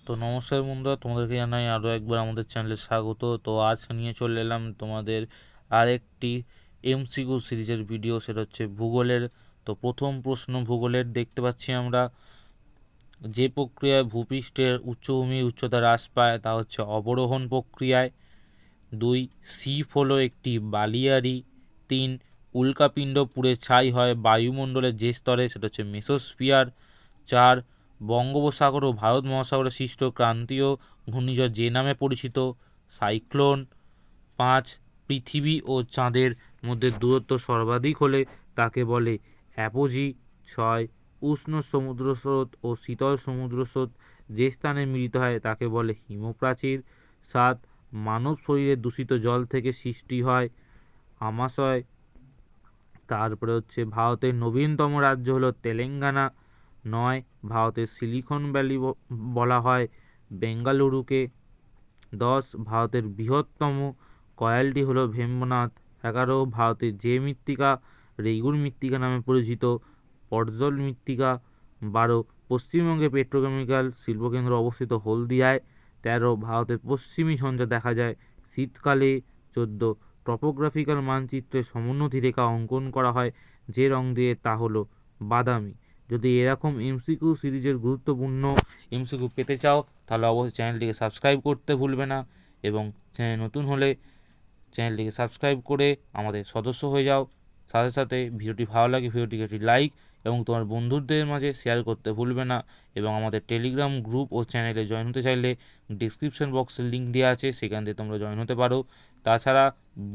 তো নমস্কার বন্ধুরা, তোমাদেরকে জানাই আরও একবার আমাদের চ্যানেলে স্বাগত। তো আজ নিয়ে চলে এলাম তোমাদের আরেকটি এমসিকিউ সিরিজের ভিডিও, সেটা হচ্ছে ভূগোলের। তো প্রথম প্রশ্ন ভূগোলের দেখতে পাচ্ছি আমরা, যে প্রক্রিয়ায় ভূপৃষ্ঠের উচ্চভূমির উচ্চতা হ্রাস পায় তা হচ্ছে অবরোহণ প্রক্রিয়ায়। 2, সিপ হলো একটি বালিয়াড়ি। 3, উল্কাপিণ্ড পুড়ে ছাই হয় বায়ুমণ্ডলের যে স্তরে, সেটা হচ্ছে মেসোস্ফিয়ার। 4, বঙ্গোপসাগর ও ভারত মহাসাগরে সৃষ্ট ক্রান্তীয় ঘূর্ণিঝড় যে নামে পরিচিত, সাইক্লোন। 5, পৃথিবী ও চাঁদের মধ্যে দূরত্ব সর্বাধিক হলে তাকে বলে অ্যাপোজি। 6, উষ্ণ সমুদ্র স্রোত ও শীতল সমুদ্র স্রোত যে স্থানে মিলিত হয় তাকে বলে হিমপ্রাচীর। 7, মানব শরীরে দূষিত জল থেকে সৃষ্টি হয় আমাশয়। তারপরে হচ্ছে ভারতের নবীনতম রাজ্য হলো তেলেঙ্গানা। 9, ভারতের সিলিকন ভ্যালি বলা হয় বেঙ্গালুরুকে। 10, ভারতের বৃহত্তম কয়ালটি হলো ভেম্বনাথ। 11, ভারতের যে মৃত্তিকা রেগুর মৃত্তিকা নামে পরিচিত পর্জল মৃত্তিকা। 12, পশ্চিমবঙ্গে পেট্রোকেমিক্যাল শিল্পকেন্দ্র অবস্থিত হলদিয়ায়। 13, ভারতের পশ্চিমী ঝঞ্ঝা দেখা যায় শীতকালে। 14, টপোগ্রাফিক্যাল মানচিত্রে সমোন্নতি রেখা অঙ্কন করা হয় যে রং দিয়ে তা হলো বাদামি। যদি এরকম এমসিকিউ সিরিজের গুরুত্বপূর্ণ এমসিকিউ পেতে চাও তাহলে অবশ্যই চ্যানেলটিকে সাবস্ক্রাইব করতে ভুলবে না, এবং চ্যানেল নতুন হলে চ্যানেলটিকে সাবস্ক্রাইব করে আমাদের সদস্য হয়ে যাও। সাথে সাথে ভিডিওটি ভালো লাগে ভিডিওটিকে একটি লাইক এবং তোমার বন্ধুদের মাঝে শেয়ার করতে ভুলবে না। এবং আমাদের টেলিগ্রাম গ্রুপ ও চ্যানেলে জয়েন হতে চাইলে ডিসক্রিপশন বক্সে লিঙ্ক দেওয়া আছে, সেখান থেকে তোমরা জয়েন হতে পারো। তাছাড়া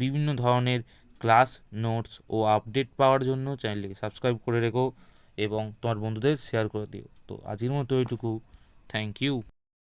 বিভিন্ন ধরনের ক্লাস নোটস ও আপডেট পাওয়ার জন্য চ্যানেলটিকে সাবস্ক্রাইব করে রেখো এবং তোমার বন্ধুদের শেয়ার করে দিও। তো আজকের মতো এইটুকু। Thank you.